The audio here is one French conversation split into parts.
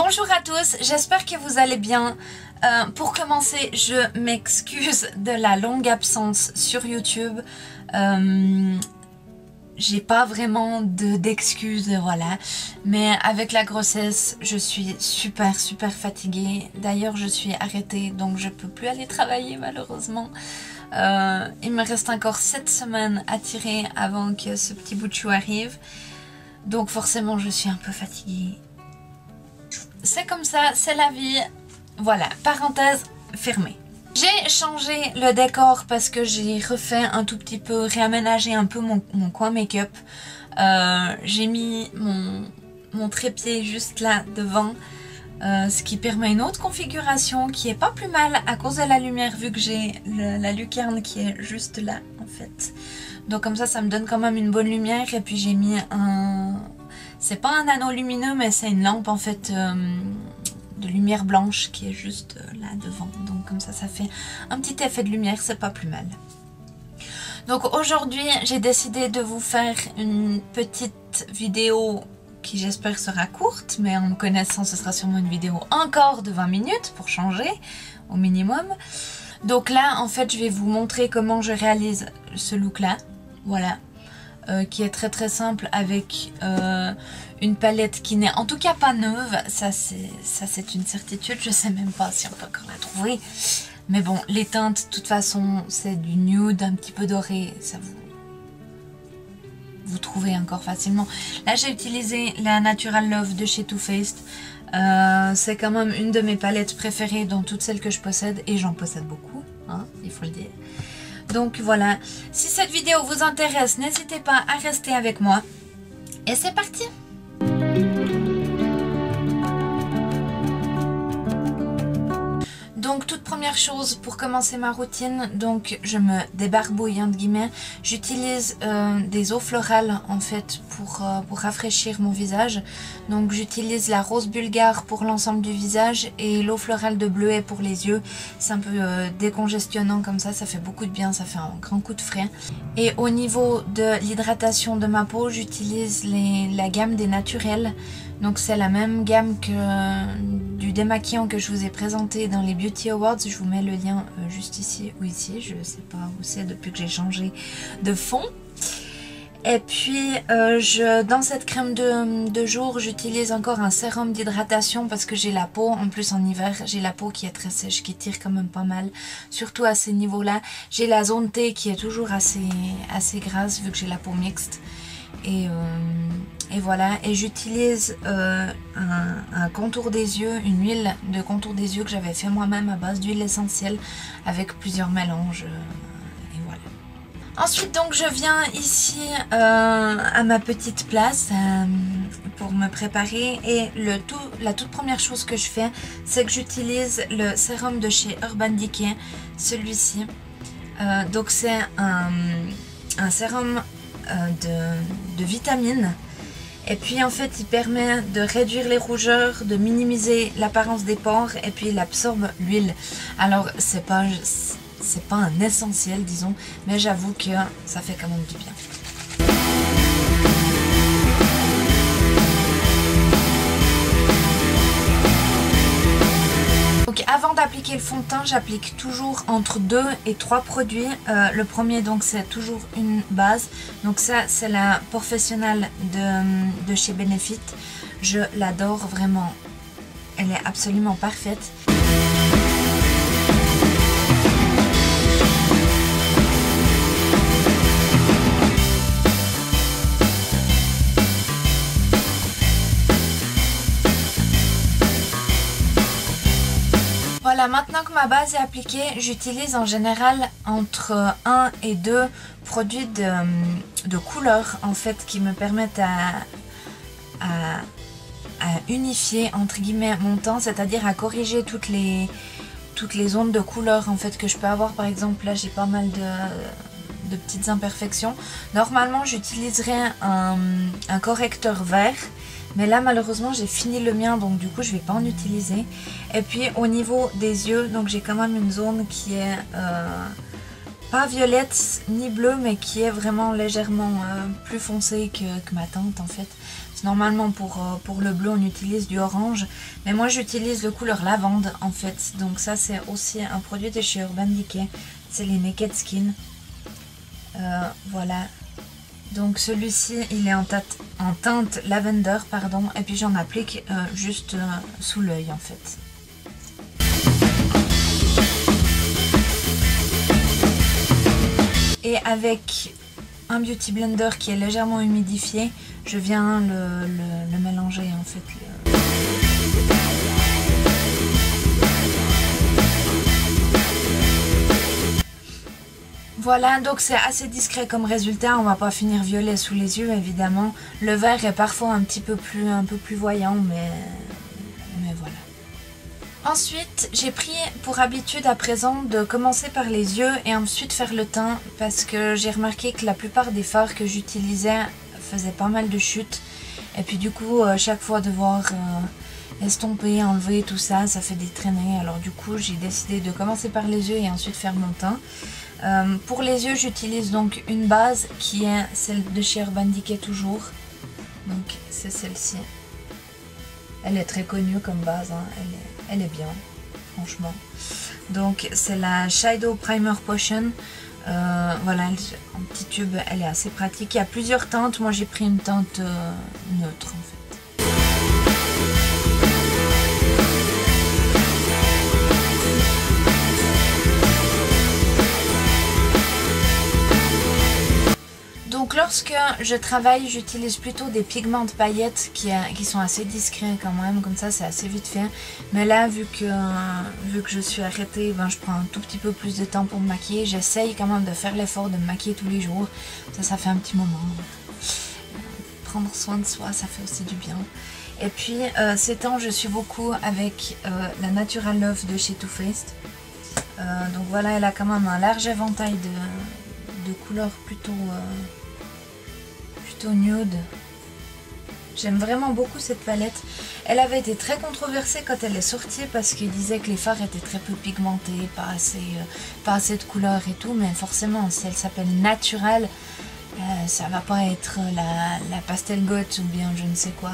Bonjour à tous, j'espère que vous allez bien. Pour commencer, je m'excuse de la longue absence sur YouTube. J'ai pas vraiment d'excuses, voilà. Mais avec la grossesse, je suis super fatiguée. D'ailleurs, je suis arrêtée, donc je peux plus aller travailler malheureusement. Il me reste encore 7 semaines à tirer avant que ce petit bout de chou arrive. Donc forcément, je suis un peu fatiguée. C'est comme ça, c'est la vie. Voilà, parenthèse fermée. J'ai changé le décor parce que j'ai refait un tout petit peu, réaménagé un peu mon coin make-up. J'ai mis mon trépied juste là devant, ce qui permet une autre configuration qui est pas plus mal à cause de la lumière vu que j'ai la lucarne qui est juste là en fait. Donc comme ça me donne quand même une bonne lumière et puis j'ai mis un... C'est pas un anneau lumineux mais c'est une lampe en fait de lumière blanche qui est juste là devant. Donc comme ça fait un petit effet de lumière, c'est pas plus mal. Donc aujourd'hui j'ai décidé de vous faire une petite vidéo qui j'espère sera courte, mais en me connaissant ce sera sûrement une vidéo encore de 20 minutes pour changer au minimum. Donc là en fait je vais vous montrer comment je réalise ce look là, voilà. Qui est très simple avec une palette qui n'est en tout cas pas neuve, ça c'est une certitude, je sais même pas si on peut encore la trouver, mais bon les teintes de toute façon c'est du nude un petit peu doré, ça vous trouvez encore facilement. Là j'ai utilisé la Natural Love de chez Too Faced, c'est quand même une de mes palettes préférées dans toutes celles que je possède et j'en possède beaucoup, hein, il faut le dire. Donc voilà, si cette vidéo vous intéresse, n'hésitez pas à rester avec moi. Et c'est parti! Donc toute première chose pour commencer ma routine, donc je me débarbouille entre guillemets, j'utilise des eaux florales en fait pour rafraîchir mon visage. Donc j'utilise la rose bulgare pour l'ensemble du visage et l'eau florale de bleuet pour les yeux. C'est un peu décongestionnant comme ça fait beaucoup de bien, ça fait un grand coup de frais. Et au niveau de l'hydratation de ma peau, j'utilise la gamme des naturels. Donc c'est la même gamme que du démaquillant que je vous ai présenté dans les Beauty Awards. Je vous mets le lien juste ici ou ici, je sais pas où c'est depuis que j'ai changé de fond. Et puis dans cette crème de jour, j'utilise encore un sérum d'hydratation parce que j'ai la peau, en plus en hiver, j'ai la peau qui est très sèche, qui tire quand même pas mal, surtout à ces niveaux-là. J'ai la zone T qui est toujours assez grasse vu que j'ai la peau mixte. Et voilà, et j'utilise un contour des yeux, une huile de contour des yeux que j'avais fait moi-même à base d'huile essentielle avec plusieurs mélanges, et voilà. Ensuite donc je viens ici à ma petite place pour me préparer et la toute première chose que je fais c'est que j'utilise le sérum de chez Urban Decay, celui-ci. Donc c'est un sérum de vitamines et puis en fait il permet de réduire les rougeurs, de minimiser l'apparence des pores et puis il absorbe l'huile. Alors c'est pas un essentiel disons, mais j'avoue que ça fait quand même du bien. Donc avant d'appliquer le fond de teint, j'applique toujours entre 2 et 3 produits. Le premier donc c'est toujours une base. Donc ça c'est la Professionnal de chez Benefit. Je l'adore vraiment. Elle est absolument parfaite. Voilà, maintenant que ma base est appliquée, j'utilise en général entre 1 et 2 produits de couleur en fait qui me permettent à unifier entre guillemets mon teint, c'est-à-dire à corriger toutes les zones de couleur en fait que je peux avoir. Par exemple là j'ai pas mal de petites imperfections. Normalement j'utiliserais un correcteur vert. Mais là malheureusement j'ai fini le mien donc du coup je vais pas en utiliser. Et puis au niveau des yeux, donc j'ai quand même une zone qui est pas violette ni bleu, mais qui est vraiment légèrement plus foncé que ma teinte en fait. Normalement pour le bleu on utilise du orange, mais moi j'utilise le couleur lavande en fait. Donc ça c'est aussi un produit de chez Urban Decay, c'est les Naked Skin. Voilà. Donc celui-ci il est en teinte lavender pardon, et puis j'en applique juste sous l'œil en fait. Et avec un beauty blender qui est légèrement humidifié, je viens le mélanger en fait. Voilà, donc c'est assez discret comme résultat, on va pas finir violet sous les yeux évidemment. Le vert est parfois un peu plus voyant, mais voilà. Ensuite, j'ai pris pour habitude à présent de commencer par les yeux et ensuite faire le teint parce que j'ai remarqué que la plupart des fards que j'utilisais faisaient pas mal de chutes. Et puis du coup, chaque fois devoir estomper, enlever tout ça, ça fait des traînées. Alors du coup, j'ai décidé de commencer par les yeux et ensuite faire mon teint. Pour les yeux, j'utilise donc une base qui est celle de chez Urban Decay toujours. Donc c'est celle-ci. Elle est très connue comme base, hein. Elle est bien, franchement. Donc c'est la Shadow Primer Potion. Voilà, en petit tube, elle est assez pratique. Il y a plusieurs teintes, moi j'ai pris une teinte neutre en fait. Donc lorsque je travaille, j'utilise plutôt des pigments de paillettes qui sont assez discrets quand même, comme ça c'est assez vite fait. Mais là, vu que je suis arrêtée, ben, je prends un tout petit peu plus de temps pour me maquiller. J'essaye quand même de faire l'effort de me maquiller tous les jours. Ça fait un petit moment. Prendre soin de soi, ça fait aussi du bien. Et puis ces temps, je suis beaucoup avec la Natural Love de chez Too Faced. Donc voilà, elle a quand même un large éventail de couleurs plutôt nude. J'aime vraiment beaucoup cette palette. Elle avait été très controversée quand elle est sortie parce qu'ils disaient que les fards étaient très peu pigmentés, pas assez de couleurs et tout, mais forcément si elle s'appelle Natural, ça va pas être la Pastel Goth ou bien je ne sais quoi,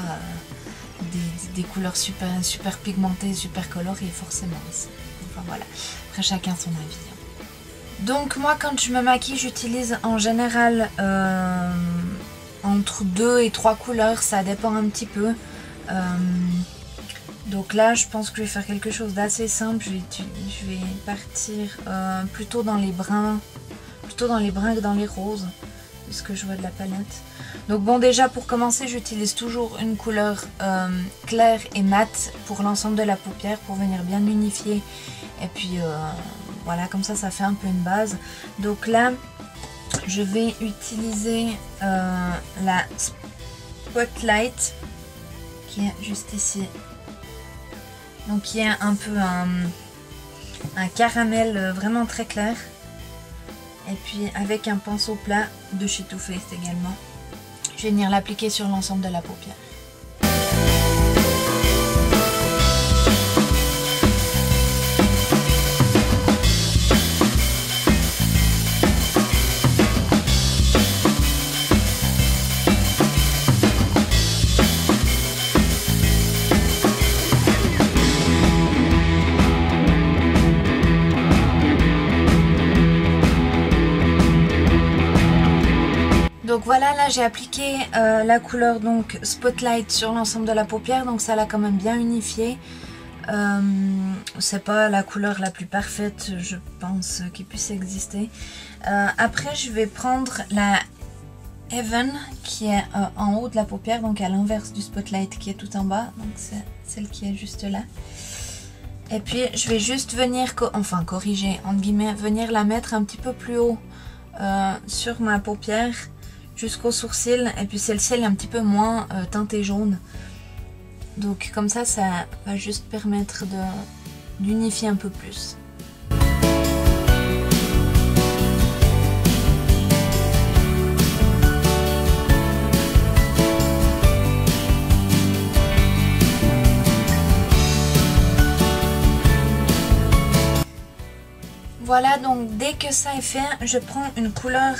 des couleurs super pigmentées, super colorées forcément. Enfin voilà, après chacun son avis. Donc moi quand je me maquille, j'utilise en général entre 2 et 3 couleurs, ça dépend un petit peu. Donc là je pense que je vais faire quelque chose d'assez simple. Je vais partir plutôt dans les bruns que dans les roses, puisque je vois de la palette. Donc bon, déjà pour commencer, j'utilise toujours une couleur claire et mate pour l'ensemble de la paupière pour venir bien unifier. Et puis voilà, comme ça fait un peu une base. Donc là je vais utiliser la Spotlight qui est juste ici. Donc qui est un peu un caramel vraiment très clair. Et puis avec un pinceau plat de chez Too Faced également. Je vais venir l'appliquer sur l'ensemble de la paupière. Donc voilà, là j'ai appliqué la couleur donc Spotlight sur l'ensemble de la paupière, donc ça l'a quand même bien unifié. C'est pas la couleur la plus parfaite, je pense, qui puisse exister. Après je vais prendre la Heaven qui est en haut de la paupière, donc à l'inverse du Spotlight qui est tout en bas, donc c'est celle qui est juste là. Et puis je vais juste venir, corriger, entre guillemets, venir la mettre un petit peu plus haut sur ma paupière, jusqu'au sourcil, et puis celle-ci elle est un petit peu moins teintée jaune. Donc comme ça va juste permettre d'unifier un peu plus. Voilà, donc dès dès que ça est fait, je prends une couleur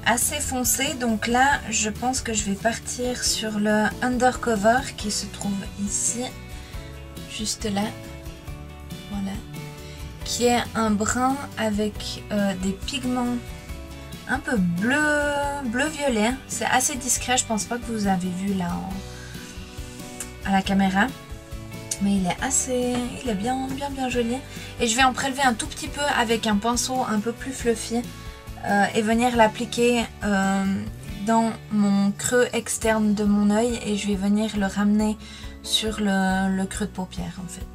assez foncée. Donc là, je pense que je vais partir sur le Undercover qui se trouve ici, juste là. Voilà. Qui est un brun avec des pigments un peu bleu-violet. C'est assez discret, je pense pas que vous avez vu là à la caméra. Mais il est bien joli. Et je vais en prélever un tout petit peu avec un pinceau un peu plus fluffy et venir l'appliquer dans mon creux externe de mon œil et je vais venir le ramener sur le creux de paupière en fait.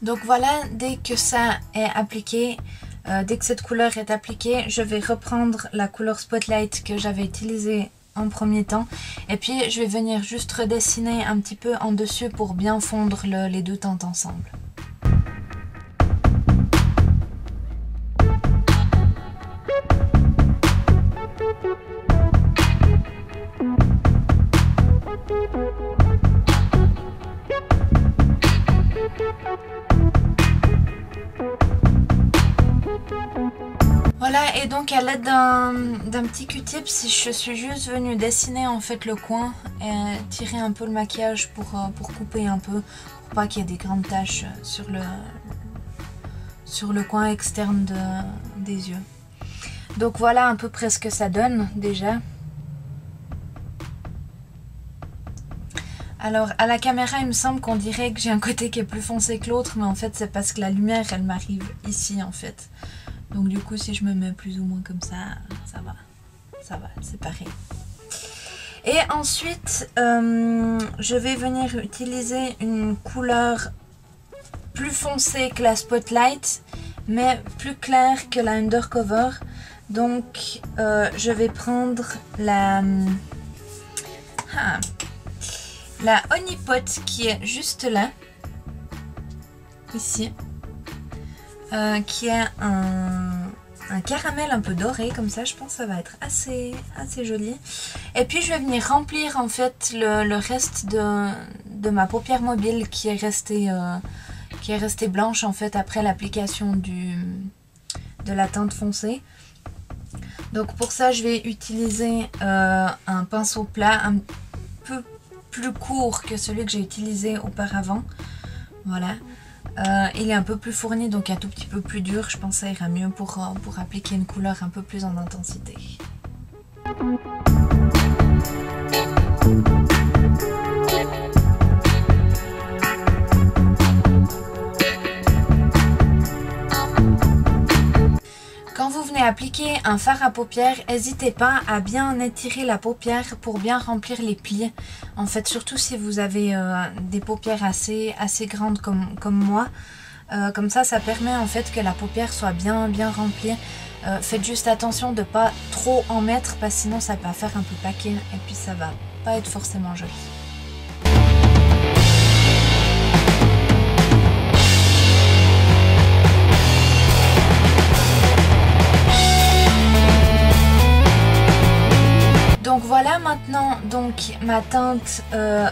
Donc voilà, dès que ça est appliqué, dès que cette couleur est appliquée, je vais reprendre la couleur Spotlight que j'avais utilisée en premier temps. Et puis je vais venir juste redessiner un petit peu en dessus pour bien fondre les deux teintes ensemble. Voilà, et donc à l'aide d'un petit Q-tip, je suis juste venue dessiner en fait le coin et tirer un peu le maquillage pour couper un peu, pour pas qu'il y ait des grandes taches sur le coin externe des yeux. Donc voilà à peu près ce que ça donne déjà. Alors à la caméra il me semble qu'on dirait que j'ai un côté qui est plus foncé que l'autre, mais en fait c'est parce que la lumière elle m'arrive ici en fait. Donc du coup si je me mets plus ou moins comme ça va, c'est pareil. Et ensuite je vais venir utiliser une couleur plus foncée que la Spotlight, mais plus claire que la Undercover. Donc je vais prendre la Honeypot qui est juste là, ici. Qui est un caramel un peu doré comme ça, je pense que ça va être assez joli. Et puis je vais venir remplir en fait le reste de ma paupière mobile qui est restée blanche en fait après l'application de la teinte foncée. Donc pour ça je vais utiliser un pinceau plat un peu plus court que celui que j'ai utilisé auparavant. Voilà. Il est un peu plus fourni, donc un tout petit peu plus dur. Je pense que ça ira mieux pour appliquer une couleur un peu plus en intensité. Quand vous venez appliquer un fard à paupières, n'hésitez pas à bien étirer la paupière pour bien remplir les plis. En fait, surtout si vous avez des paupières assez grandes comme moi. Comme ça permet en fait que la paupière soit bien remplie. Faites juste attention de ne pas trop en mettre parce que sinon ça peut faire un peu paquet et puis ça va pas être forcément joli. Donc voilà, maintenant donc ma teinte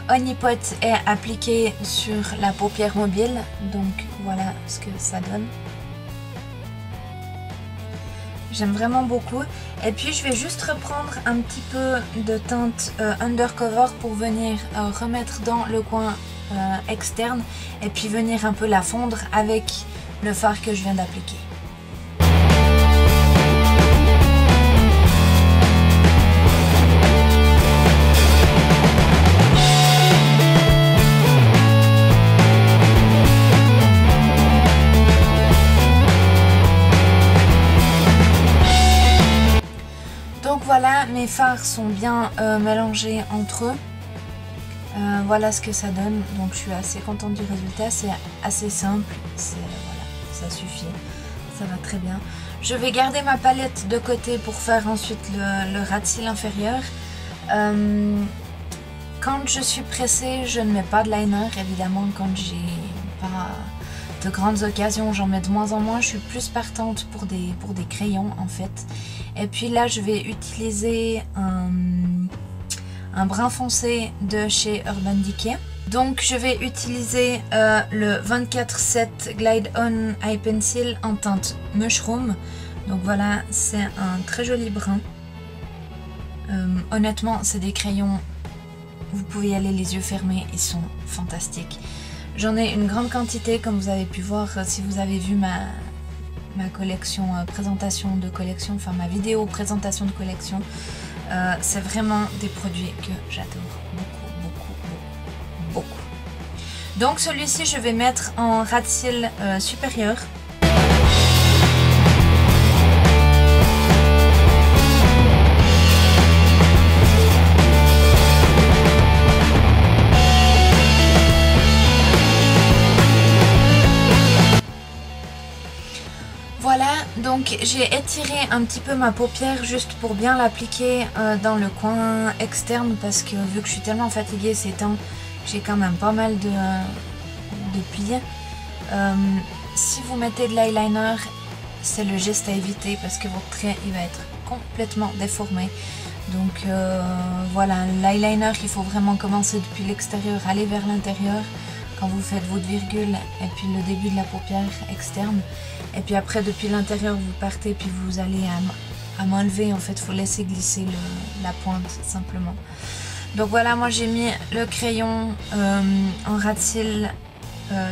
Honeypot est appliquée sur la paupière mobile. Donc voilà ce que ça donne. J'aime vraiment beaucoup. Et puis je vais juste reprendre un petit peu de teinte Undercover pour venir remettre dans le coin externe. Et puis venir un peu la fondre avec le fard que je viens d'appliquer. mes fards sont bien mélangés entre eux. Voilà ce que ça donne, donc je suis assez contente du résultat, c'est assez simple, voilà, ça suffit, ça va très bien. Je vais garder ma palette de côté pour faire ensuite le ras de cils inférieur. Quand je suis pressée, je ne mets pas de liner, évidemment. Quand j'ai pas de grandes occasions, j'en mets de moins en moins. Je suis plus partante pour des crayons en fait. Et puis là, je vais utiliser un brun foncé de chez Urban Decay. Donc je vais utiliser le 24-7 Glide On Eye Pencil en teinte Mushroom. Donc voilà, c'est un très joli brun. Honnêtement, c'est des crayons, vous pouvez y aller les yeux fermés, ils sont fantastiques. J'en ai une grande quantité, comme vous avez pu voir si vous avez vu ma collection, présentation de collection, enfin ma vidéo présentation de collection. C'est vraiment des produits que j'adore beaucoup. Donc celui-ci je vais mettre en ras de cils supérieur. Voilà, donc j'ai étiré un petit peu ma paupière juste pour bien l'appliquer dans le coin externe parce que vu que je suis tellement fatiguée ces temps, j'ai quand même pas mal de plis. Si vous mettez de l'eyeliner, c'est le geste à éviter parce que votre trait il va être complètement déformé. Donc voilà, l'eyeliner il faut vraiment commencer depuis l'extérieur, aller vers l'intérieur quand vous faites votre virgule et puis le début de la paupière externe. Et puis après depuis l'intérieur vous partez puis vous allez à m'enlever, en fait il faut laisser glisser la pointe simplement. Donc voilà, moi j'ai mis le crayon en ras de cils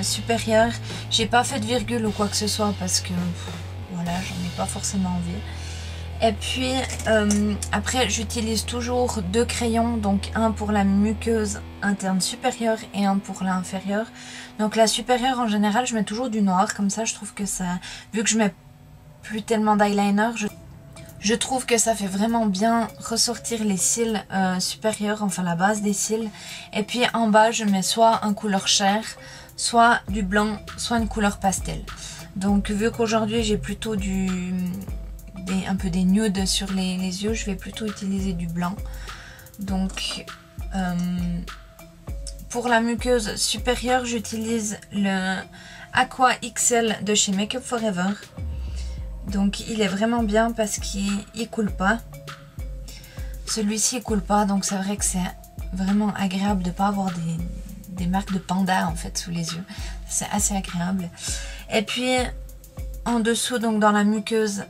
supérieur. J'ai pas fait de virgule ou quoi que ce soit parce que voilà, j'en ai pas forcément envie. Et puis après j'utilise toujours deux crayons, donc un pour la muqueuse interne supérieure et un pour l'inférieure. Donc la supérieure en général je mets toujours du noir, comme ça je trouve que ça, vu que je mets plus tellement d'eyeliner, je trouve que ça fait vraiment bien ressortir les cils supérieurs, enfin la base des cils. Et puis en bas je mets soit un couleur chair, soit du blanc, soit une couleur pastel. Donc vu qu'aujourd'hui j'ai plutôt un peu des nudes sur les yeux, je vais plutôt utiliser du blanc. Donc pour la muqueuse supérieure, j'utilise le Aqua XL de chez Make Up For Ever. Donc il est vraiment bien parce qu'il coule pas. Celui-ci il coule pas, donc c'est vrai que c'est vraiment agréable de ne pas avoir des marques de panda en fait sous les yeux. C'est assez agréable. Et puis en dessous, donc dans la muqueuse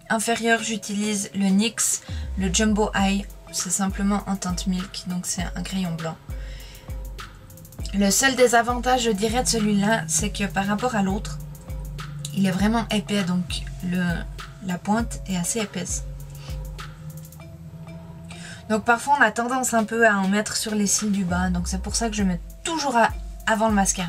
inférieure, j'utilise le NYX, le Jumbo Eye. C'est simplement en teinte milk, donc c'est un crayon blanc. Le seul désavantage, je dirais, de celui-là, c'est que par rapport à l'autre, il est vraiment épais, donc la pointe est assez épaisse. Donc parfois on a tendance un peu à en mettre sur les cils du bas, donc c'est pour ça que je mets toujours avant le mascara.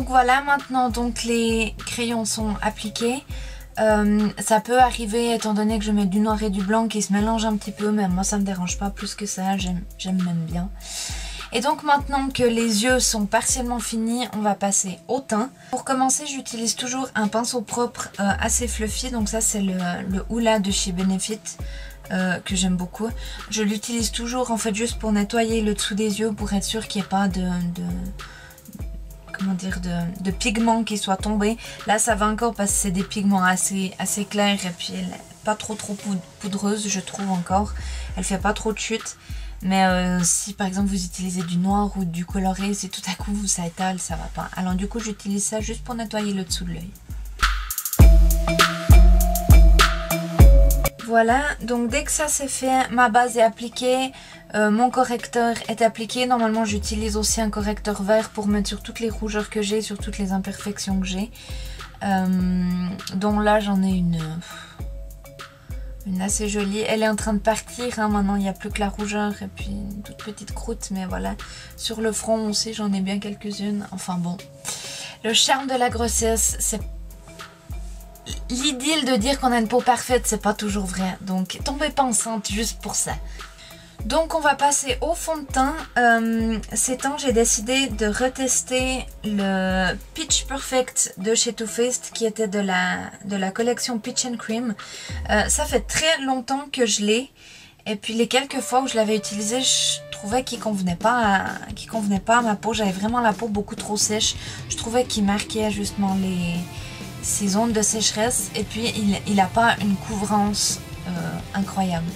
Voilà, maintenant donc les crayons sont appliqués. Ça peut arriver, étant donné que je mets du noir et du blanc qui se mélangent un petit peu, mais moi ça me dérange pas plus que ça, j'aime même bien. Et donc maintenant que les yeux sont partiellement finis, on va passer au teint. Pour commencer, j'utilise toujours un pinceau propre assez fluffy, donc ça c'est le Hoola de chez Benefit. Que j'aime beaucoup. Je l'utilise toujours en fait juste pour nettoyer le dessous des yeux, pour être sûr qu'il n'y ait pas de pigments qui soient tombés. Là ça va encore parce que c'est des pigments assez clairs et puis elle n'est pas trop poudreuse, je trouve encore. Elle fait pas trop de chute. Mais si par exemple vous utilisez du noir ou du coloré, si tout à coup ça étale, ça va pas. Alors du coup j'utilise ça juste pour nettoyer le dessous de l'œil. Voilà, donc dès que ça c'est fait, ma base est appliquée, mon correcteur est appliqué. Normalement j'utilise aussi un correcteur vert pour mettre sur toutes les rougeurs que j'ai, sur toutes les imperfections que j'ai. Donc là j'en ai Une assez jolie. Elle est en train de partir, hein. Maintenant il n'y a plus que la rougeur et puis une toute petite croûte. Mais voilà, sur le front aussi j'en ai bien quelques-unes. Enfin bon, le charme de la grossesse, c'est l'idylle de dire qu'on a une peau parfaite, c'est pas toujours vrai. Donc tombez pas enceinte juste pour ça. Donc on va passer au fond de teint. Ces temps j'ai décidé de retester le Peach Perfect de chez Too Faced qui était de la collection Peach and Cream. Ça fait très longtemps que je l'ai. Et puis les quelques fois où je l'avais utilisé, je trouvais qu'il convenait pas à ma peau. J'avais vraiment la peau beaucoup trop sèche. Je trouvais qu'il marquait justement ces zones de sécheresse. Et puis il n'a pas une couvrance incroyable.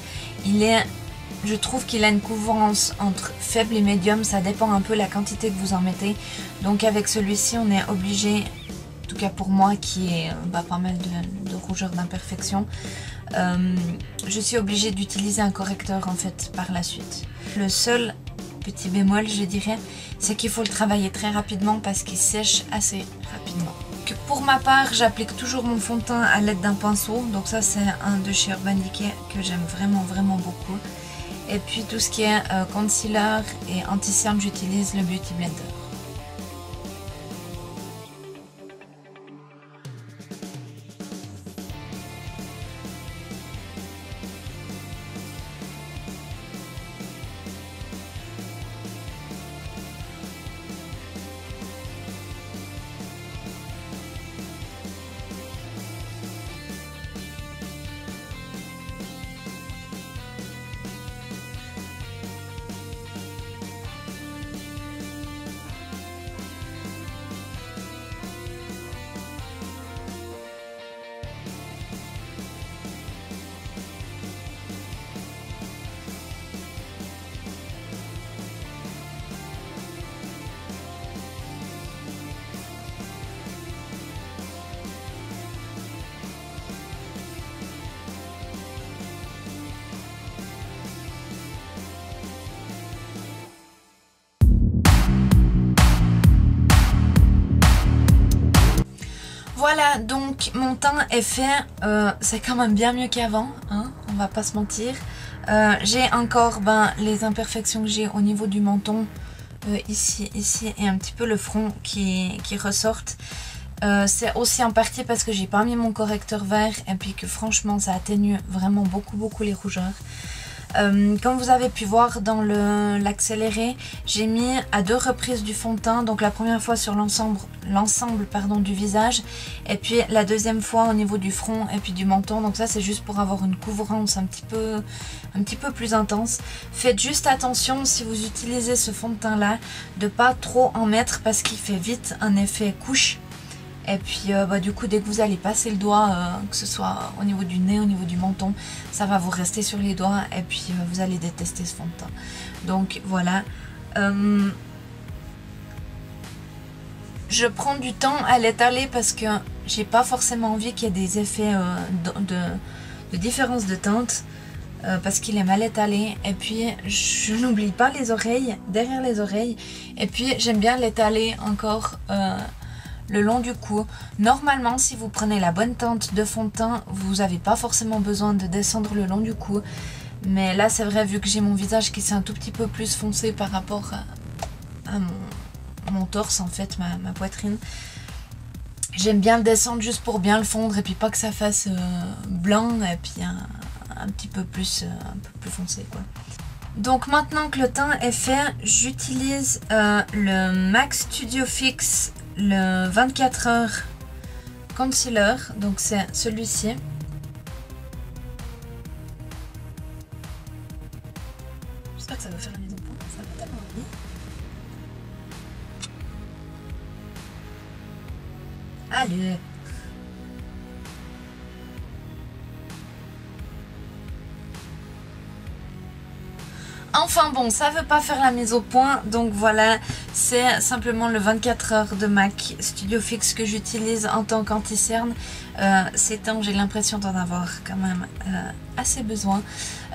Je trouve qu'il a une couvrance entre faible et médium, ça dépend un peu la quantité que vous en mettez. Donc avec celui-ci, on est obligé, en tout cas pour moi qui ai pas mal de rougeur d'imperfection, je suis obligée d'utiliser un correcteur en fait par la suite. Le seul petit bémol, je dirais, c'est qu'il faut le travailler très rapidement parce qu'il sèche assez rapidement. Pour ma part, j'applique toujours mon fond de teint à l'aide d'un pinceau. Donc ça, c'est un de chez Urban Decay que j'aime vraiment beaucoup. Et puis tout ce qui est concealer et anti-cerne, j'utilise le Beauty Blender. Voilà, donc mon teint est fait, c'est quand même bien mieux qu'avant, hein, on va pas se mentir. J'ai encore les imperfections que j'ai au niveau du menton, ici et un petit peu le front qui ressortent. C'est aussi en partie parce que j'ai pas mis mon correcteur vert et puis que franchement ça atténue vraiment beaucoup les rougeurs. Comme vous avez pu voir dans l'accéléré, j'ai mis à 2 reprises du fond de teint, donc la première fois sur l'ensemble du visage et puis la deuxième fois au niveau du front et puis du menton. Donc ça c'est juste pour avoir une couvrance un petit peu plus intense. Faites juste attention si vous utilisez ce fond de teint là de pas trop en mettre parce qu'il fait vite un effet couche. Et puis du coup dès que vous allez passer le doigt, que ce soit au niveau du nez, au niveau du menton, ça va vous rester sur les doigts et puis vous allez détester ce fond de teint. Donc voilà. Je prends du temps à l'étaler parce que j'ai pas forcément envie qu'il y ait des effets de différence de teinte. Parce qu'il est mal étalé. Et puis je n'oublie pas les oreilles, derrière les oreilles. Et puis j'aime bien l'étaler encore le long du cou. Normalement si vous prenez la bonne teinte de fond de teint, vous n'avez pas forcément besoin de descendre le long du cou. Mais là c'est vrai, vu que j'ai mon visage qui s'est un tout petit peu plus foncé par rapport à mon torse en fait, ma poitrine, j'aime bien le descendre juste pour bien le fondre et puis pas que ça fasse blanc et puis un petit peu plus foncé quoi. Donc maintenant que le teint est fait, j'utilise le MAC Studio Fix, le 24 heures concealer, donc c'est celui-ci. J'espère que ça va faire la mise au point, ça va tellement envie. Allez. Enfin bon, ça veut pas faire la mise au point, donc voilà, c'est simplement le 24 heures de MAC Studio Fix que j'utilise en tant qu'anti-cerne. Ces temps, j'ai l'impression d'en avoir quand même assez besoin.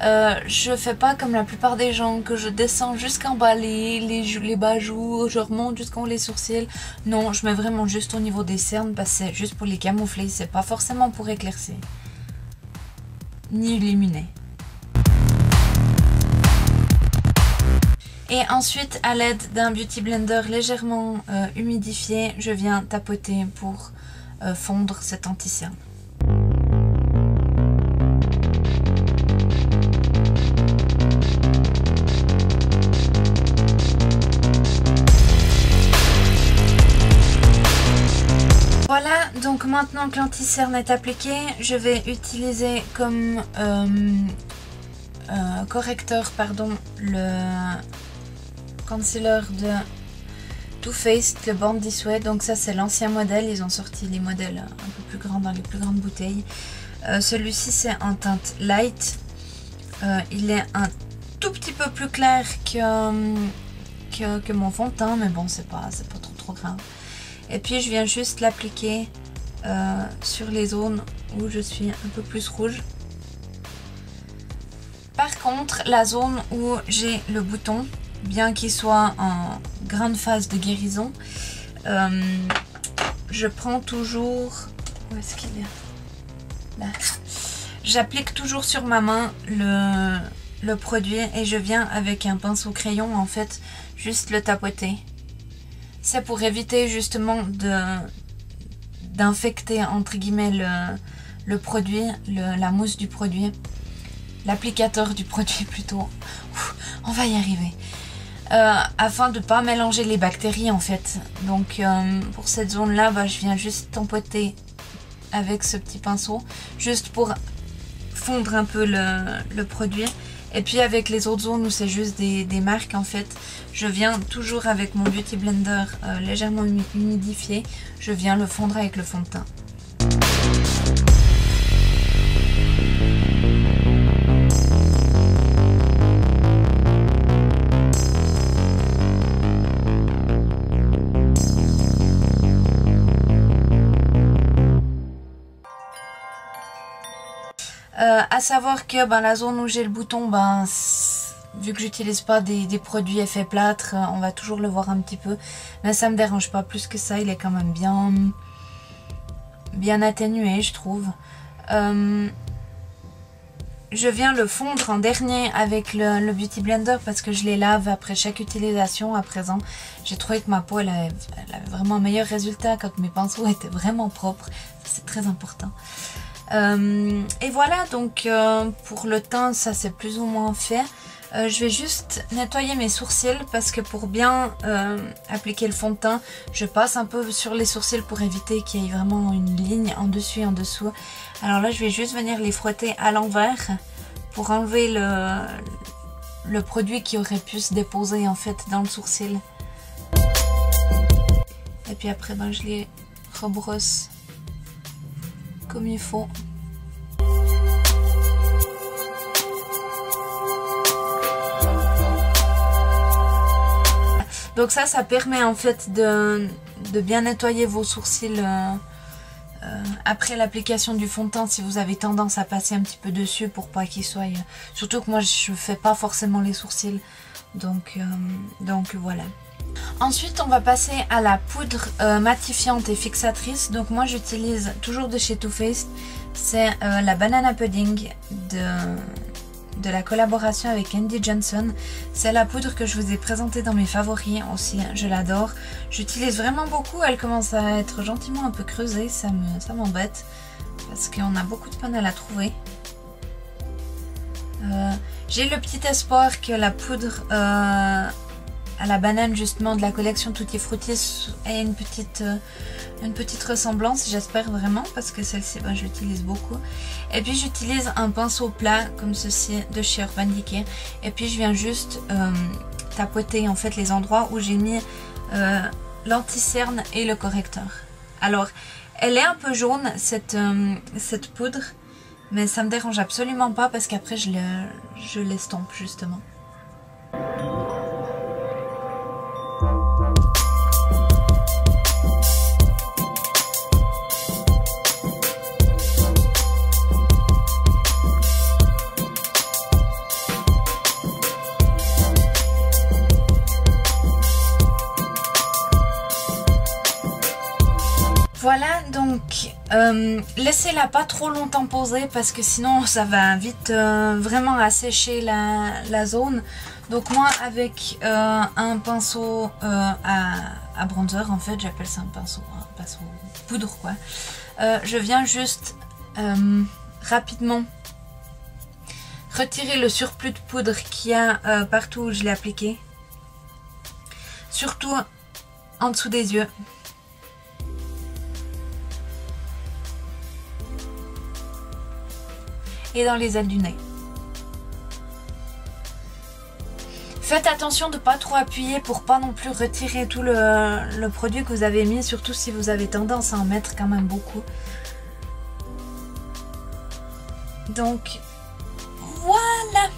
Je fais pas comme la plupart des gens, que je descends jusqu'en bas les bas joues, je remonte jusqu'en haut les sourcils. Non, je mets vraiment juste au niveau des cernes parce que c'est juste pour les camoufler, c'est pas forcément pour éclaircir. ni illuminé. Et ensuite, à l'aide d'un Beauty Blender légèrement humidifié, je viens tapoter pour fondre cet anti-cerne. Voilà, donc maintenant que l'anti-cerne est appliqué, je vais utiliser comme correcteur le concealer de Too Faced, le Born This Way. Donc ça c'est l'ancien modèle, ils ont sorti les modèles un peu plus grands dans les plus grandes bouteilles. Celui-ci c'est en teinte light, il est un tout petit peu plus clair que mon fond de teint, mais bon c'est pas trop grave. Et puis je viens juste l'appliquer sur les zones où je suis un peu plus rouge. Par contre, la zone où j'ai le bouton, bien qu'il soit en grande phase de guérison, je prends toujours... Où est-ce qu'il est? Là. J'applique toujours sur ma main le produit et je viens avec un pinceau crayon en fait juste le tapoter. C'est pour éviter justement d'infecter entre guillemets le produit, la mousse du produit, l'applicateur du produit plutôt. On va y arriver. Afin de ne pas mélanger les bactéries en fait. Donc pour cette zone là, je viens juste tampoter avec ce petit pinceau, juste pour fondre un peu le produit. Et puis avec les autres zones où c'est juste des marques en fait, je viens toujours avec mon Beauty Blender légèrement humidifié, je viens le fondre avec le fond de teint. À savoir que la zone où j'ai le bouton, vu que j'utilise pas des produits effet plâtre, on va toujours le voir un petit peu. Mais ça me dérange pas plus que ça, il est quand même bien atténué je trouve. Je viens le fondre en dernier avec le Beauty Blender parce que je les lave après chaque utilisation à présent. J'ai trouvé que ma peau elle avait vraiment un meilleur résultat quand mes pinceaux étaient vraiment propres, c'est très important. Et voilà, donc pour le teint ça c'est plus ou moins fait. Je vais juste nettoyer mes sourcils parce que pour bien appliquer le fond de teint, je passe un peu sur les sourcils pour éviter qu'il y ait vraiment une ligne en dessus et en dessous. Alors là je vais juste venir les frotter à l'envers pour enlever le produit qui aurait pu se déposer en fait dans le sourcil. Et puis après je les rebrosse comme il faut. Donc ça permet en fait de bien nettoyer vos sourcils après l'application du fond de teint si vous avez tendance à passer un petit peu dessus pour pas qu'ils soient... Surtout que moi je fais pas forcément les sourcils, donc voilà. Ensuite on va passer à la poudre matifiante et fixatrice. Donc moi j'utilise toujours de chez Too Faced, c'est la Banana Pudding de la collaboration avec Andy Johnson. C'est la poudre que je vous ai présentée dans mes favoris aussi, je l'adore. J'utilise vraiment beaucoup, elle commence à être gentiment un peu creusée, ça m'embête parce qu'on a beaucoup de peine à la trouver. J'ai le petit espoir que la poudre à la banane justement de la collection Tutti Frutti ait une petite ressemblance, j'espère vraiment, parce que celle-ci je l'utilise beaucoup. Et puis j'utilise un pinceau plat comme ceci de chez Urban Decay, et puis je viens juste tapoter en fait les endroits où j'ai mis l'anti-cerne et le correcteur. Alors elle est un peu jaune cette poudre, mais ça me dérange absolument pas parce qu'après je l'estompe justement. Voilà, donc Donc laissez-la pas trop longtemps poser parce que sinon ça va vite vraiment assécher la zone. Donc moi avec un pinceau à bronzer, en fait j'appelle ça un pinceau poudre quoi, je viens juste rapidement retirer le surplus de poudre qu'il y a partout où je l'ai appliqué, surtout en dessous des yeux. Et dans les ailes du nez. Faites attention de ne pas trop appuyer pour pas non plus retirer tout le produit que vous avez mis, surtout si vous avez tendance à en mettre quand même beaucoup. Donc voilà.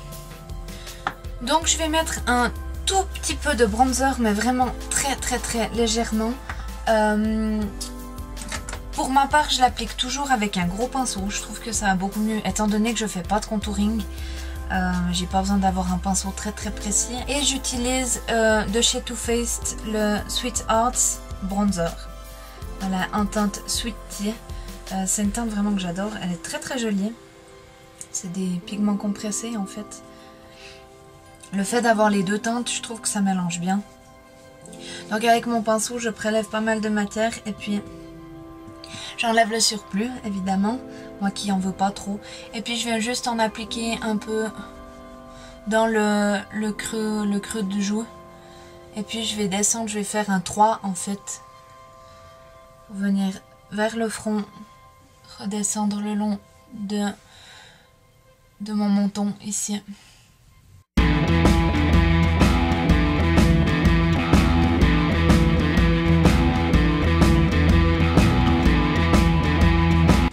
Donc je vais mettre un tout petit peu de bronzer, mais vraiment très légèrement. Pour ma part, je l'applique toujours avec un gros pinceau. Je trouve que ça va beaucoup mieux, étant donné que je fais pas de contouring. J'ai pas besoin d'avoir un pinceau très précis. Et j'utilise de chez Too Faced le Sweet Hearts Bronzer. Voilà, en teinte Sweet Tea. C'est une teinte vraiment que j'adore. Elle est très jolie. C'est des pigments compressés en fait. Le fait d'avoir les deux teintes, je trouve que ça mélange bien. Donc avec mon pinceau, je prélève pas mal de matière et puis j'enlève le surplus, évidemment, moi qui en veux pas trop. Et puis je viens juste en appliquer un peu dans le creux du joue. Et puis je vais descendre, je vais faire un 3 en fait. Venir vers le front, redescendre le long de mon menton ici.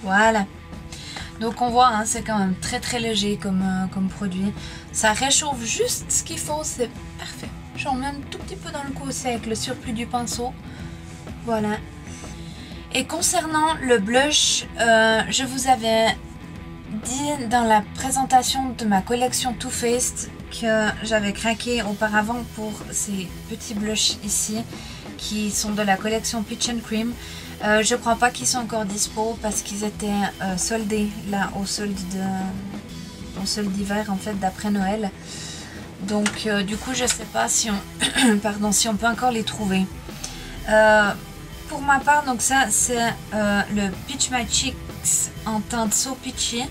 Voilà, donc on voit, hein, c'est quand même très léger comme produit. Ça réchauffe juste ce qu'il faut, c'est parfait. J'en mets un tout petit peu dans le cou aussi avec le surplus du pinceau. Voilà. Et concernant le blush, je vous avais dit dans la présentation de ma collection Too Faced que j'avais craqué auparavant pour ces petits blushs ici qui sont de la collection Peach and Cream. Je crois pas qu'ils sont encore dispo parce qu'ils étaient soldés là au solde d'hiver en fait d'après Noël. Donc du coup je sais pas si on pardon, si on peut encore les trouver. Pour ma part, donc ça c'est le Peach My Cheeks en teinte So Peachy.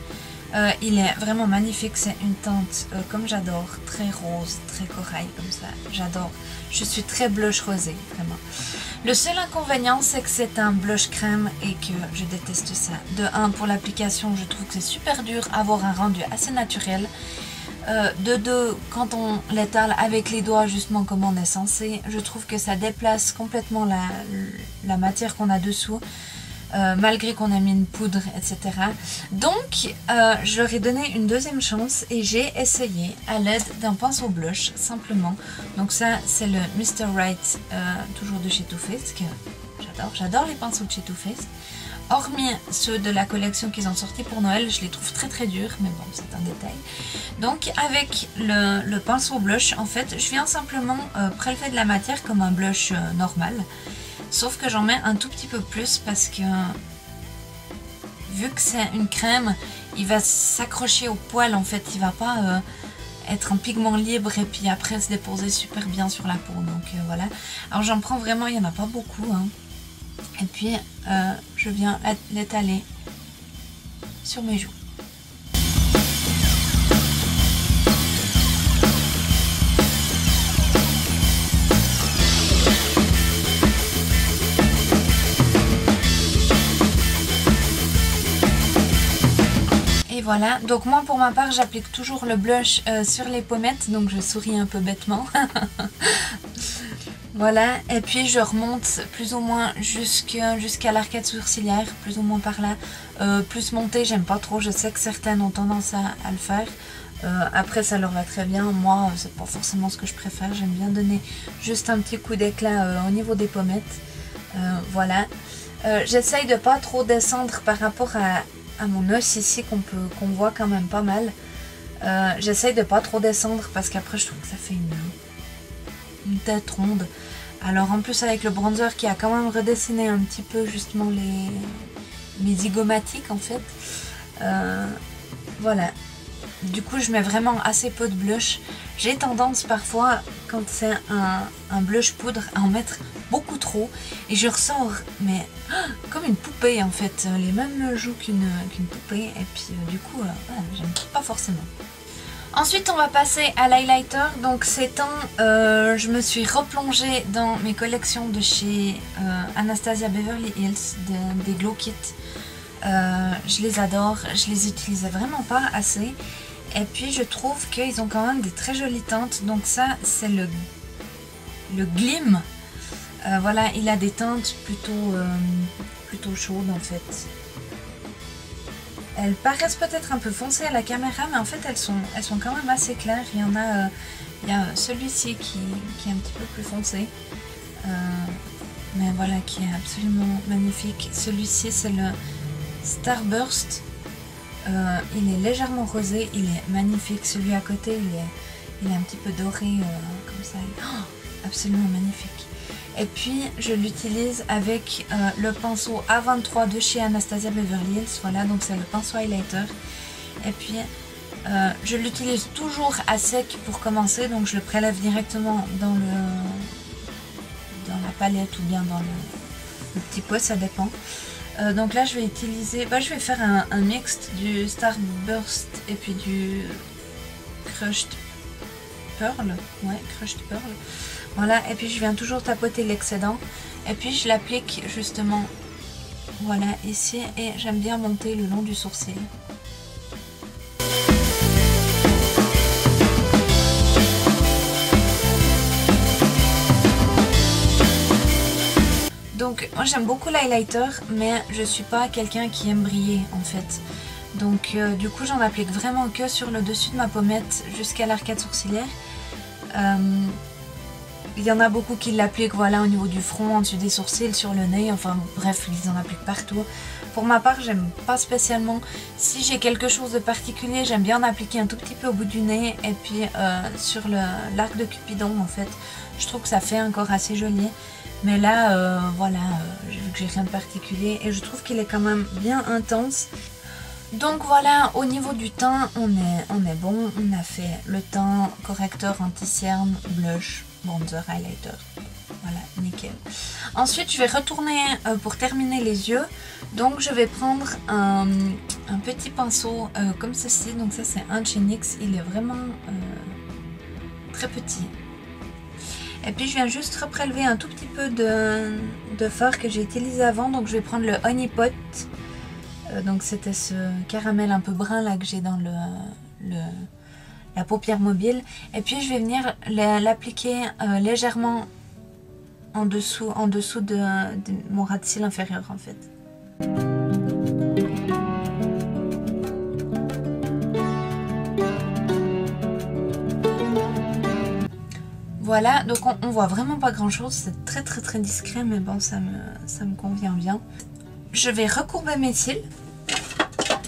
Il est vraiment magnifique, c'est une teinte comme j'adore, très rose, très corail comme ça, j'adore. Je suis très blush rosé, vraiment. Le seul inconvénient, c'est que c'est un blush crème et que je déteste ça. De 1, pour l'application, je trouve que c'est super dur à avoir un rendu assez naturel. De 2, quand on l'étale avec les doigts justement comme on est censé, je trouve que ça déplace complètement la matière qu'on a dessous. Malgré qu'on a mis une poudre, etc. Donc, je leur ai donné une deuxième chance et j'ai essayé à l'aide d'un pinceau blush, simplement. Donc ça, c'est le Mr. Right, toujours de chez Too Faced, que j'adore les pinceaux de chez Too Faced. Hormis ceux de la collection qu'ils ont sorti pour Noël, je les trouve très durs, mais bon, c'est un détail. Donc, avec le pinceau blush, en fait, je viens simplement prélever de la matière comme un blush normal. Sauf que j'en mets un tout petit peu plus parce que vu que c'est une crème, il va s'accrocher au poil en fait, il va pas être en pigment libre et puis après se déposer super bien sur la peau. Donc voilà, alors j'en prends vraiment, il n'y en a pas beaucoup, hein. Et puis je viens l'étaler sur mes joues. Et voilà, donc moi pour ma part j'applique toujours le blush sur les pommettes, donc je souris un peu bêtement. Voilà, et puis je remonte plus ou moins jusqu'à l'arcade sourcilière, plus ou moins par là. Plus monter, j'aime pas trop, je sais que certaines ont tendance à le faire. Après ça leur va très bien, moi c'est pas forcément ce que je préfère, j'aime bien donner juste un petit coup d'éclat au niveau des pommettes. Voilà, j'essaye de pas trop descendre par rapport à mon os ici qu'on voit quand même pas mal. J'essaye de pas trop descendre parce qu'après je trouve que ça fait une tête ronde. Alors en plus avec le bronzer qui a quand même redessiné un petit peu justement mes zygomatiques en fait. Voilà. Du coup je mets vraiment assez peu de blush. J'ai tendance parfois quand c'est un blush poudre à en mettre beaucoup trop et je ressors mais comme une poupée en fait, les mêmes joues qu'une poupée et puis du coup voilà, j'aime pas forcément. Ensuite on va passer à l'highlighter. Donc ces temps je me suis replongée dans mes collections de chez Anastasia Beverly Hills, des glow kits. Je les adore, je les utilisais vraiment pas assez. Et puis je trouve qu'ils ont quand même des très jolies teintes. Donc ça c'est le Glim. Voilà, il a des teintes plutôt chaudes en fait. Elles paraissent peut-être un peu foncées à la caméra, mais en fait elles sont quand même assez claires. Il y a celui-ci qui est un petit peu plus foncé. Mais voilà, qui est absolument magnifique. Celui-ci c'est le Starburst. Il est légèrement rosé, il est magnifique. Celui à côté, il est un petit peu doré comme ça. Oh, absolument magnifique. Et puis, je l'utilise avec le pinceau A23 de chez Anastasia Beverly Hills. Voilà, donc c'est le pinceau highlighter. Et puis, je l'utilise toujours à sec pour commencer. Donc, je le prélève directement dans la palette ou bien dans le petit pot, ça dépend. Donc là je vais utiliser, je vais faire un mix du Starburst et puis du Crushed Pearl. Ouais, Crushed Pearl. Voilà, et puis je viens toujours tapoter l'excédent. Et puis je l'applique justement, voilà, ici. Et j'aime bien monter le long du sourcil. Donc moi j'aime beaucoup l'highlighter, mais je suis pas quelqu'un qui aime briller en fait. Donc du coup j'en applique vraiment que sur le dessus de ma pommette jusqu'à l'arcade sourcilière. Il y en a beaucoup qui l'appliquent voilà, au niveau du front, en dessus des sourcils, sur le nez, enfin bref, ils en appliquent partout. Pour ma part, j'aime pas spécialement. Si j'ai quelque chose de particulier, j'aime bien en appliquer un tout petit peu au bout du nez et puis sur l'arc de Cupidon en fait. Je trouve que ça fait un corps assez joli. Mais là, voilà, vu que j'ai rien de particulier et je trouve qu'il est quand même bien intense. Donc voilà, au niveau du teint, on est bon. On a fait le teint, correcteur, anti-cerne, blush, bronzer, highlighter. Voilà, nickel. Ensuite, je vais retourner pour terminer les yeux. Donc je vais prendre un petit pinceau comme ceci. Donc ça c'est un de chez NYX. Il est vraiment très petit. Et puis je viens juste reprélever un tout petit peu de fard que j'ai utilisé avant. Donc je vais prendre le Honey Pot. Donc c'était ce caramel un peu brun là que j'ai dans la paupière mobile. Et puis je vais venir l'appliquer légèrement en dessous de mon ras de cils inférieur en fait. Voilà, donc on voit vraiment pas grand chose, c'est très discret, mais bon ça me convient bien. Je vais recourber mes cils.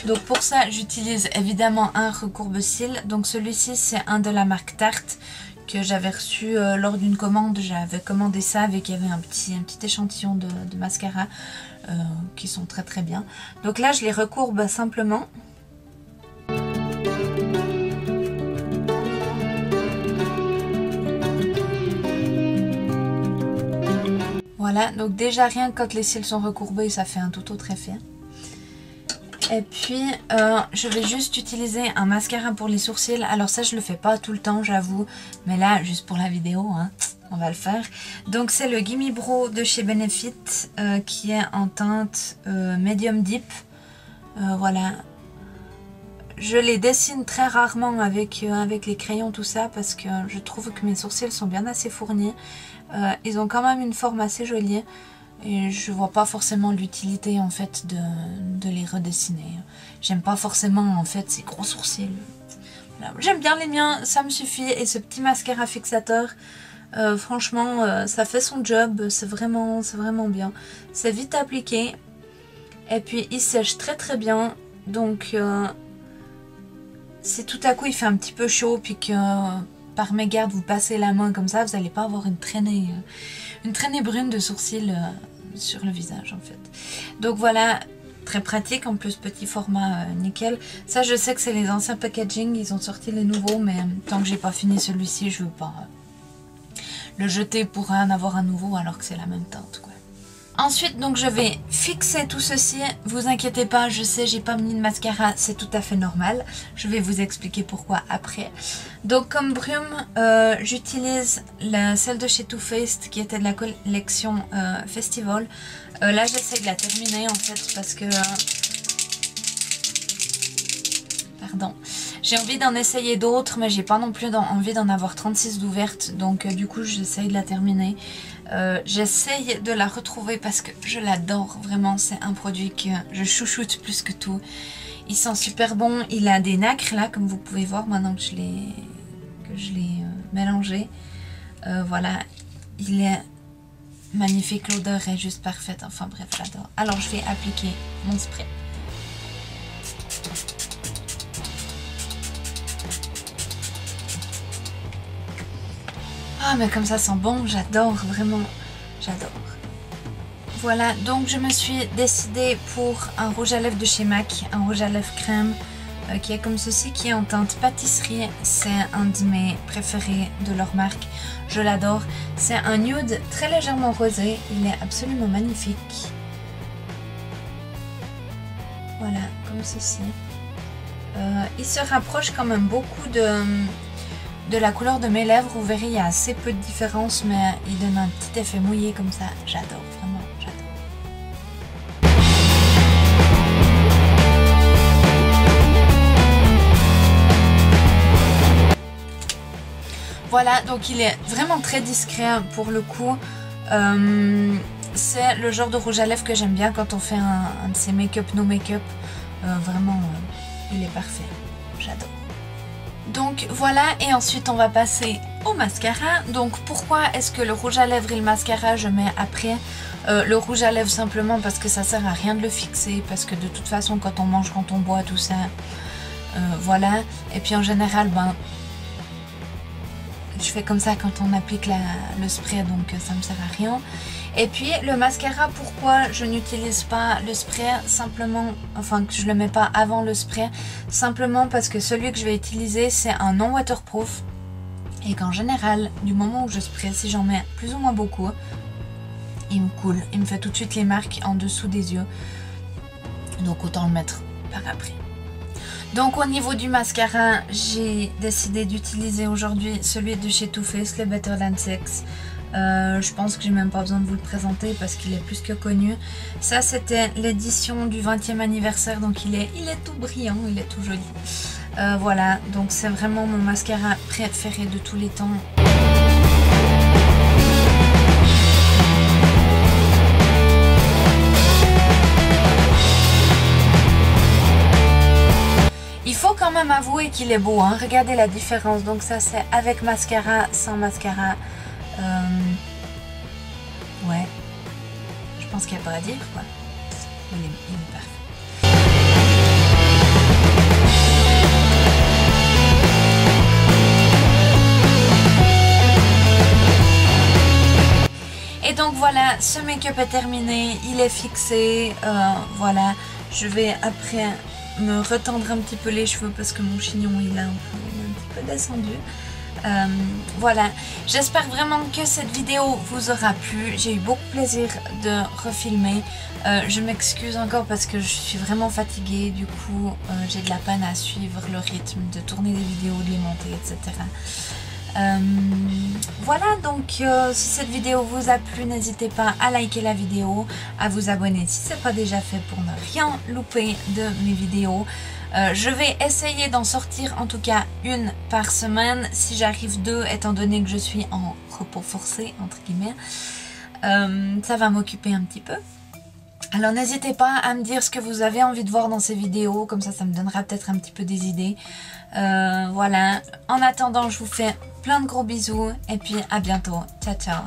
Donc pour ça j'utilise évidemment un recourbe-cils. Donc celui-ci c'est un de la marque Tarte que j'avais reçu lors d'une commande. J'avais commandé ça avec, il y avait un petit échantillon de mascara qui sont très bien. Donc là je les recourbe simplement. Voilà, donc déjà rien que quand les cils sont recourbés, ça fait un tout autre effet. Et puis je vais juste utiliser un mascara pour les sourcils. Alors ça je le fais pas tout le temps j'avoue, mais là juste pour la vidéo hein, on va le faire. Donc c'est le Gimme Brow de chez Benefit qui est en teinte Medium Deep. Voilà. Je les dessine très rarement avec les crayons tout ça parce que je trouve que mes sourcils sont bien assez fournis. Ils ont quand même une forme assez jolie et je vois pas forcément l'utilité en fait de les redessiner. J'aime pas forcément en fait ces gros sourcils. Voilà. J'aime bien les miens, ça me suffit, et ce petit mascara fixateur, franchement ça fait son job, c'est vraiment bien. C'est vite appliqué et puis il sèche très bien, donc si tout à coup il fait un petit peu chaud puis que par mégarde vous passez la main comme ça, vous n'allez pas avoir une traînée brune de sourcils sur le visage en fait. Donc voilà, très pratique, en plus petit format nickel. Ça je sais que c'est les anciens packaging, ils ont sorti les nouveaux, mais tant que j'ai pas fini celui-ci, je veux pas le jeter pour en avoir un nouveau alors que c'est la même teinte quoi. Ensuite donc je vais fixer tout ceci, vous inquiétez pas, je sais j'ai pas mis de mascara, c'est tout à fait normal, je vais vous expliquer pourquoi après. Donc comme brume, j'utilise celle de chez Too Faced qui était de la collection Festival. Là j'essaie de la terminer en fait parce que... Pardon. J'ai envie d'en essayer d'autres mais j'ai pas non plus envie d'en avoir 36 d'ouvertes, donc du coup j'essaye de la terminer. J'essaye de la retrouver parce que je l'adore vraiment, c'est un produit que je chouchoute plus que tout. Il sent super bon, il a des nacres là comme vous pouvez voir maintenant que je l'ai mélangé. Voilà, il est magnifique, l'odeur est juste parfaite, enfin bref j'adore. Alors je vais appliquer mon spray. Ah mais comme ça sent bon, j'adore, vraiment, j'adore. Voilà, donc je me suis décidée pour un rouge à lèvres de chez MAC, un rouge à lèvres crème qui est comme ceci, qui est en teinte pâtisserie. C'est un de mes préférés de leur marque, je l'adore. C'est un nude très légèrement rosé, il est absolument magnifique. Voilà, comme ceci. Il se rapproche quand même beaucoup de la couleur de mes lèvres, vous verrez il y a assez peu de différence mais il donne un petit effet mouillé comme ça, j'adore, vraiment j'adore. Voilà, donc il est vraiment très discret pour le coup, c'est le genre de rouge à lèvres que j'aime bien quand on fait un de ces make-up, no make-up, vraiment il est parfait, j'adore. Donc voilà, et ensuite on va passer au mascara. Donc pourquoi est-ce que le rouge à lèvres et le mascara je mets après? Le rouge à lèvres simplement parce que ça sert à rien de le fixer, parce que de toute façon quand on mange, quand on boit, tout ça, voilà. Et puis en général, ben, je fais comme ça quand on applique le spray, donc ça me sert à rien. Et puis le mascara, pourquoi je n'utilise pas le spray, simplement, enfin que je le mets pas avant le spray, simplement parce que celui que je vais utiliser c'est un non waterproof et qu'en général du moment où je spray, si j'en mets plus ou moins beaucoup, il me coule, il me fait tout de suite les marques en dessous des yeux, donc autant le mettre par après. Donc au niveau du mascara, j'ai décidé d'utiliser aujourd'hui celui de chez Too Faced, le Better Than Sex. Je pense que j'ai même pas besoin de vous le présenter parce qu'il est plus que connu. Ça c'était l'édition du 20e anniversaire, donc il est tout brillant, il est tout joli. Voilà, donc c'est vraiment mon mascara préféré de tous les temps. Il faut quand même avouer qu'il est beau, hein. Regardez la différence, donc ça c'est avec mascara, sans mascara. Ouais, je pense qu'il n'y a pas à dire quoi. Il est parfait. Et donc voilà, ce make-up est terminé, il est fixé, voilà. Je vais après me retendre un petit peu les cheveux parce que mon chignon il est un petit peu descendu. Voilà, j'espère vraiment que cette vidéo vous aura plu. J'ai eu beaucoup de plaisir de refilmer. Je m'excuse encore parce que je suis vraiment fatiguée. Du coup, j'ai de la peine à suivre le rythme de tourner des vidéos, de les monter, etc. Voilà, donc si cette vidéo vous a plu, n'hésitez pas à liker la vidéo, à vous abonner si ce n'est pas déjà fait pour ne rien louper de mes vidéos. Je vais essayer d'en sortir en tout cas une par semaine, si j'arrive 2 étant donné que je suis en repos forcé entre guillemets. Ça va m'occuper un petit peu. Alors n'hésitez pas à me dire ce que vous avez envie de voir dans ces vidéos, comme ça me donnera peut-être un petit peu des idées. Voilà, en attendant je vous fais plein de gros bisous et puis à bientôt. Ciao ciao.